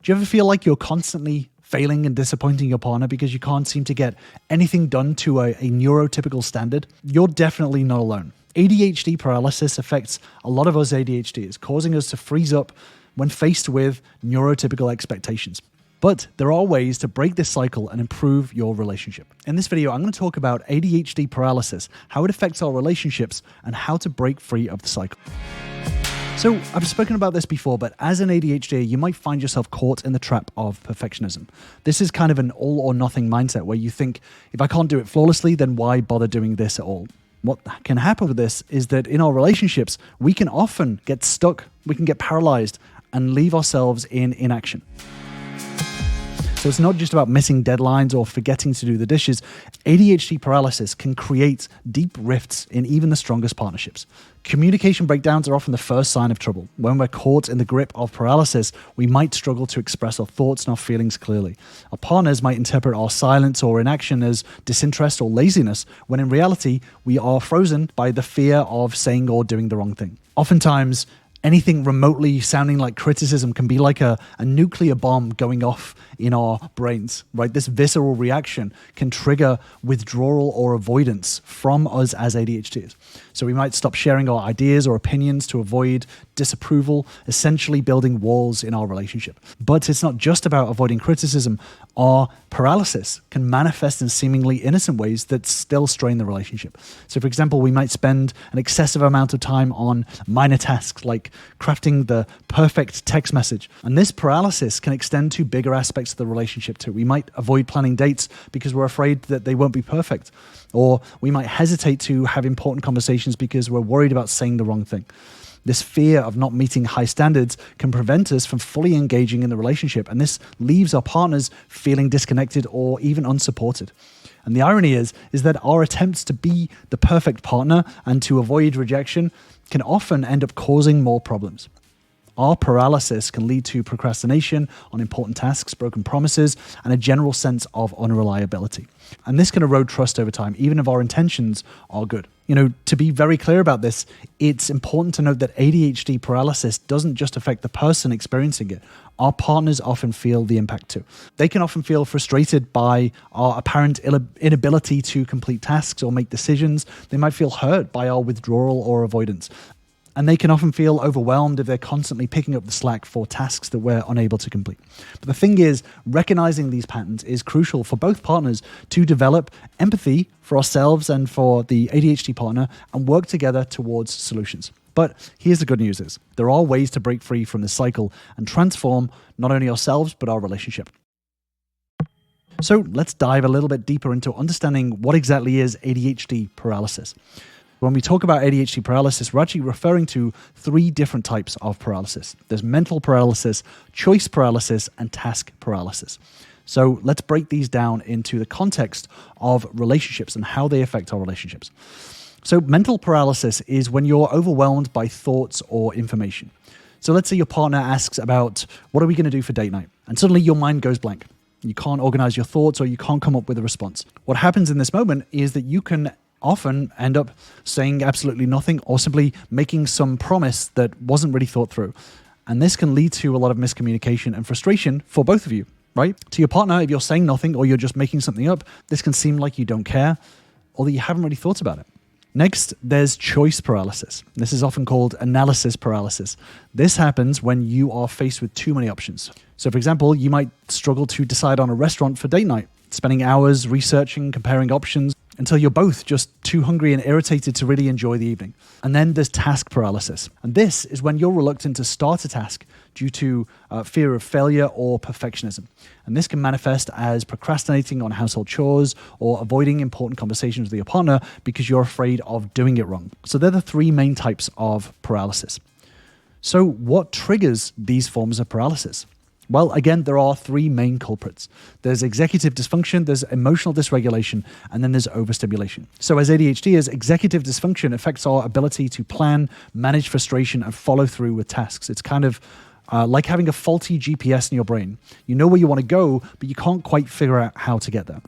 Do you ever feel like you're constantly failing and disappointing your partner because you can't seem to get anything done to a neurotypical standard? You're definitely not alone. ADHD paralysis affects a lot of us ADHDers, causing us to freeze up when faced with neurotypical expectations. But there are ways to break this cycle and improve your relationship. In this video, I'm going to talk about ADHD paralysis, how it affects our relationships, and how to break free of the cycle. So I've spoken about this before, but as an ADHD, you might find yourself caught in the trap of perfectionism. This is kind of an all or nothing mindset where you think, if I can't do it flawlessly, then why bother doing this at all? What can happen with this is that in our relationships, we can often get stuck, we can get paralyzed and leave ourselves in inaction. So it's not just about missing deadlines or forgetting to do the dishes. ADHD paralysis can create deep rifts in even the strongest partnerships. Communication breakdowns are often the first sign of trouble. When we're caught in the grip of paralysis, we might struggle to express our thoughts and our feelings clearly. Our partners might interpret our silence or inaction as disinterest or laziness, when in reality, we are frozen by the fear of saying or doing the wrong thing. Oftentimes, anything remotely sounding like criticism can be like a nuclear bomb going off in our brains, right? This visceral reaction can trigger withdrawal or avoidance from us as ADHDs. So we might stop sharing our ideas or opinions to avoid disapproval, essentially building walls in our relationship. But it's not just about avoiding criticism. Our paralysis can manifest in seemingly innocent ways that still strain the relationship. So for example, we might spend an excessive amount of time on minor tasks like crafting the perfect text message. And this paralysis can extend to bigger aspects of the relationship too. We might avoid planning dates because we're afraid that they won't be perfect. Or we might hesitate to have important conversations because we're worried about saying the wrong thing. This fear of not meeting high standards can prevent us from fully engaging in the relationship, and this leaves our partners feeling disconnected or even unsupported. And the irony is that our attempts to be the perfect partner and to avoid rejection can often end up causing more problems. Our paralysis can lead to procrastination on important tasks, broken promises, and a general sense of unreliability. And this can erode trust over time, even if our intentions are good. To be very clear about this, it's important to note that ADHD paralysis doesn't just affect the person experiencing it. Our partners often feel the impact too. They can often feel frustrated by our apparent inability to complete tasks or make decisions. They might feel hurt by our withdrawal or avoidance. And they can often feel overwhelmed if they're constantly picking up the slack for tasks that we're unable to complete. But the thing is, recognizing these patterns is crucial for both partners to develop empathy for ourselves and for the ADHD partner and work together towards solutions. But here's the good news is, there are ways to break free from this cycle and transform not only ourselves, but our relationship. So let's dive a little bit deeper into understanding what exactly is ADHD paralysis. When we talk about ADHD paralysis, we're actually referring to three different types of paralysis. There's mental paralysis, choice paralysis, and task paralysis. So let's break these down into the context of relationships and how they affect our relationships. So mental paralysis is when you're overwhelmed by thoughts or information. So let's say your partner asks about, what are we going to do for date night? And suddenly your mind goes blank. You can't organize your thoughts or you can't come up with a response. What happens in this moment is that you can often end up saying absolutely nothing or simply making some promise that wasn't really thought through. And this can lead to a lot of miscommunication and frustration for both of you, right? To your partner, if you're saying nothing or you're just making something up, this can seem like you don't care or that you haven't really thought about it. Next, there's choice paralysis. This is often called analysis paralysis. This happens when you are faced with too many options. So for example, you might struggle to decide on a restaurant for date night, spending hours researching, comparing options, until you're both just too hungry and irritated to really enjoy the evening. And then there's task paralysis. And this is when you're reluctant to start a task due to fear of failure or perfectionism. And this can manifest as procrastinating on household chores or avoiding important conversations with your partner because you're afraid of doing it wrong. So they're the three main types of paralysis. So what triggers these forms of paralysis? Well, again, there are three main culprits. There's executive dysfunction, there's emotional dysregulation, and then there's overstimulation. So as ADHDers, executive dysfunction affects our ability to plan, manage frustration, and follow through with tasks. It's kind of like having a faulty GPS in your brain. You know where you want to go, but you can't quite figure out how to get there.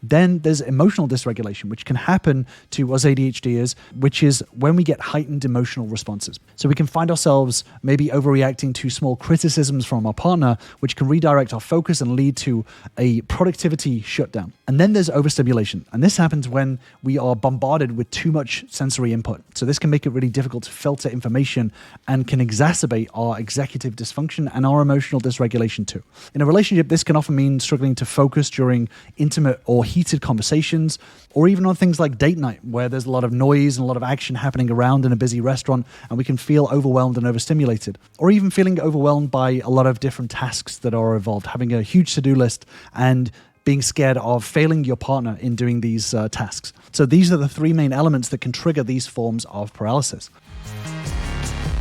Then there's emotional dysregulation, which can happen to us ADHDers, which is when we get heightened emotional responses. So we can find ourselves maybe overreacting to small criticisms from our partner, which can redirect our focus and lead to a productivity shutdown. And then there's overstimulation. And this happens when we are bombarded with too much sensory input. So this can make it really difficult to filter information and can exacerbate our executive dysfunction and our emotional dysregulation too. In a relationship, this can often mean struggling to focus during intimate or heated conversations, or even on things like date night, where there's a lot of noise and a lot of action happening around in a busy restaurant, and we can feel overwhelmed and overstimulated, or even feeling overwhelmed by a lot of different tasks that are involved, having a huge to-do list and being scared of failing your partner in doing these tasks. So these are the three main elements that can trigger these forms of paralysis.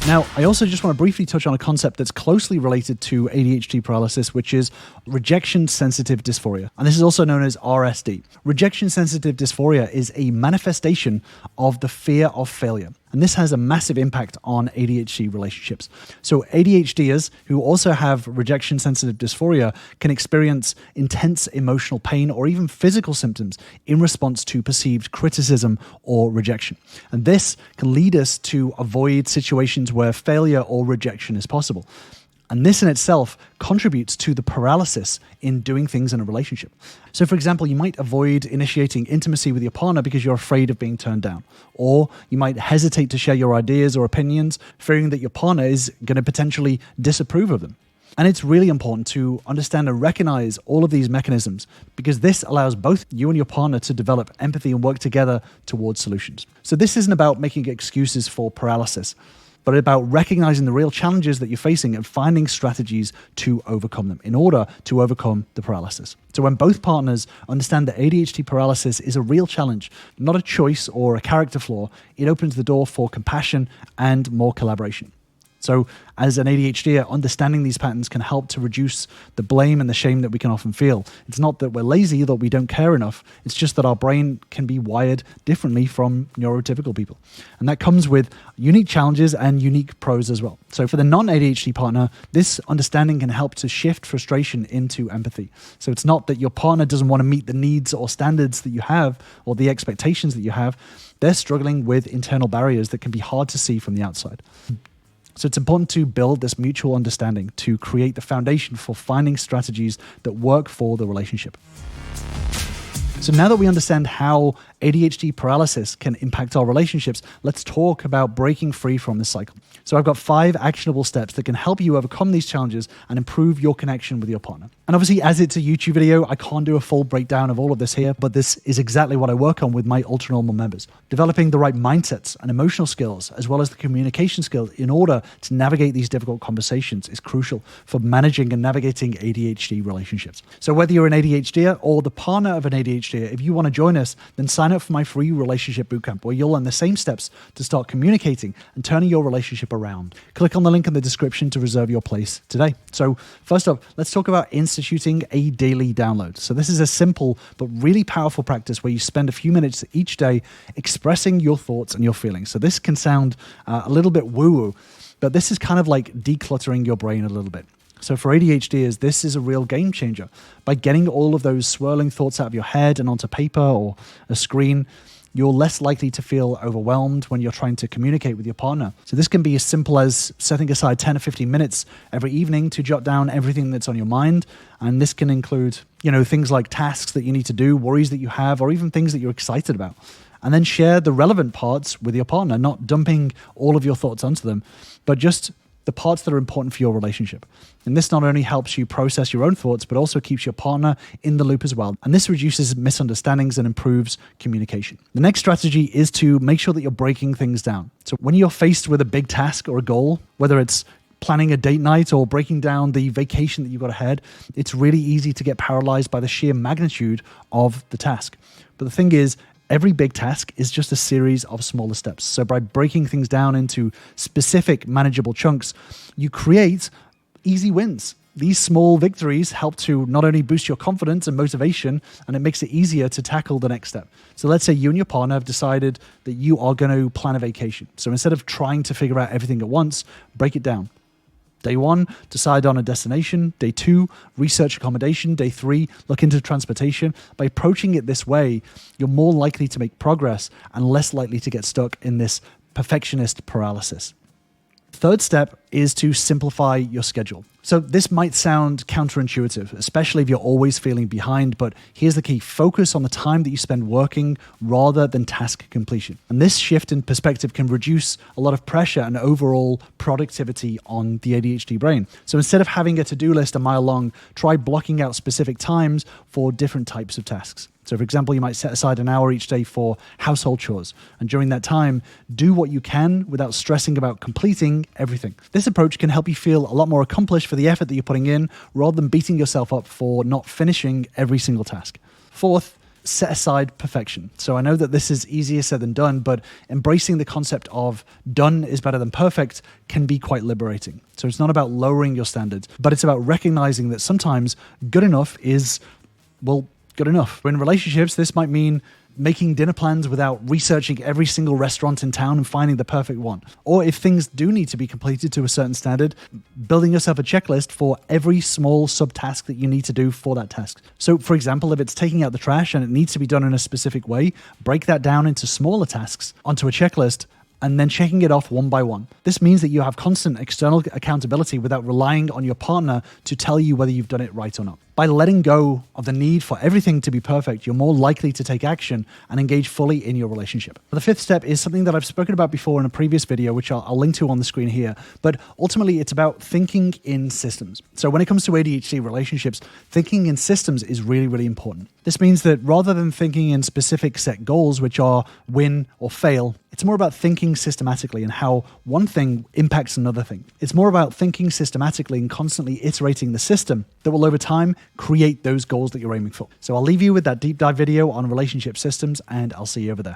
Now, I also just want to briefly touch on a concept that's closely related to ADHD paralysis, which is rejection-sensitive dysphoria. And this is also known as RSD. Rejection-sensitive dysphoria is a manifestation of the fear of failure. And this has a massive impact on ADHD relationships. So ADHDers who also have rejection-sensitive dysphoria can experience intense emotional pain or even physical symptoms in response to perceived criticism or rejection. And this can lead us to avoid situations where failure or rejection is possible. And this in itself contributes to the paralysis in doing things in a relationship. So for example, you might avoid initiating intimacy with your partner because you're afraid of being turned down. Or you might hesitate to share your ideas or opinions, fearing that your partner is going to potentially disapprove of them. And it's really important to understand and recognize all of these mechanisms, because this allows both you and your partner to develop empathy and work together towards solutions. So this isn't about making excuses for paralysis, but about recognizing the real challenges that you're facing and finding strategies to overcome them in order to overcome the paralysis. So when both partners understand that ADHD paralysis is a real challenge, not a choice or a character flaw, it opens the door for compassion and more collaboration. So as an ADHD, understanding these patterns can help to reduce the blame and the shame that we can often feel. It's not that we're lazy, that we don't care enough. It's just that our brain can be wired differently from neurotypical people. And that comes with unique challenges and unique pros as well. So for the non-ADHD partner, this understanding can help to shift frustration into empathy. So it's not that your partner doesn't want to meet the needs or standards that you have or the expectations that you have. They're struggling with internal barriers that can be hard to see from the outside. So it's important to build this mutual understanding to create the foundation for finding strategies that work for the relationship. So now that we understand how ADHD paralysis can impact our relationships, let's talk about breaking free from this cycle. So I've got 5 actionable steps that can help you overcome these challenges and improve your connection with your partner. And obviously, as it's a YouTube video, I can't do a full breakdown of all of this here, but this is exactly what I work on with my ultra-normal members. Developing the right mindsets and emotional skills, as well as the communication skills in order to navigate these difficult conversations is crucial for managing and navigating ADHD relationships. So whether you're an ADHD or the partner of an ADHD, if you want to join us, then sign up for my free relationship bootcamp, where you'll learn the same steps to start communicating and turning your relationship around. Click on the link in the description to reserve your place today. So first up, let's talk about instituting a daily download. So this is a simple but really powerful practice where you spend a few minutes each day expressing your thoughts and your feelings. So this can sound a little bit woo-woo, but this is kind of like decluttering your brain a little bit. So for ADHDers, this is a real game changer. By getting all of those swirling thoughts out of your head and onto paper or a screen, you're less likely to feel overwhelmed when you're trying to communicate with your partner. So this can be as simple as setting aside 10 or 15 minutes every evening to jot down everything that's on your mind. And this can include, things like tasks that you need to do, worries that you have, or even things that you're excited about. And then share the relevant parts with your partner, not dumping all of your thoughts onto them, but just the parts that are important for your relationship. And this not only helps you process your own thoughts, but also keeps your partner in the loop as well. And this reduces misunderstandings and improves communication. The next strategy is to make sure that you're breaking things down. So when you're faced with a big task or a goal, whether it's planning a date night or breaking down the vacation that you've got ahead, it's really easy to get paralyzed by the sheer magnitude of the task. But the thing is, every big task is just a series of smaller steps. So by breaking things down into specific manageable chunks, you create easy wins. These small victories help to not only boost your confidence and motivation, and it makes it easier to tackle the next step. So let's say you and your partner have decided that you are going to plan a vacation. So instead of trying to figure out everything at once, break it down. Day 1, decide on a destination. Day 2, research accommodation. Day 3, look into transportation. By approaching it this way, you're more likely to make progress and less likely to get stuck in this perfectionist paralysis. Third step is to simplify your schedule. So this might sound counterintuitive, especially if you're always feeling behind, but here's the key. Focus on the time that you spend working rather than task completion. And this shift in perspective can reduce a lot of pressure and overall productivity on the ADHD brain. So instead of having a to-do list a mile long, try blocking out specific times for different types of tasks. So for example, you might set aside an hour each day for household chores. And during that time, do what you can without stressing about completing everything. This approach can help you feel a lot more accomplished for the effort that you're putting in rather than beating yourself up for not finishing every single task. Fourth, set aside perfection. So I know that this is easier said than done, but embracing the concept of done is better than perfect can be quite liberating. So it's not about lowering your standards, but it's about recognizing that sometimes good enough is, well, good enough. In relationships, this might mean making dinner plans without researching every single restaurant in town and finding the perfect one. Or if things do need to be completed to a certain standard, building yourself a checklist for every small subtask that you need to do for that task. So for example, if it's taking out the trash and it needs to be done in a specific way, break that down into smaller tasks onto a checklist and then checking it off one by one. This means that you have constant external accountability without relying on your partner to tell you whether you've done it right or not. By letting go of the need for everything to be perfect, you're more likely to take action and engage fully in your relationship. The fifth step is something that I've spoken about before in a previous video, which I'll link to on the screen here. But ultimately, it's about thinking in systems. So when it comes to ADHD relationships, thinking in systems is really, really important. This means that rather than thinking in specific set goals, which are win or fail, it's more about thinking systematically and how one thing impacts another thing. It's more about thinking systematically and constantly iterating the system that will over time create those goals that you're aiming for. So I'll leave you with that deep dive video on relationship systems, and I'll see you over there.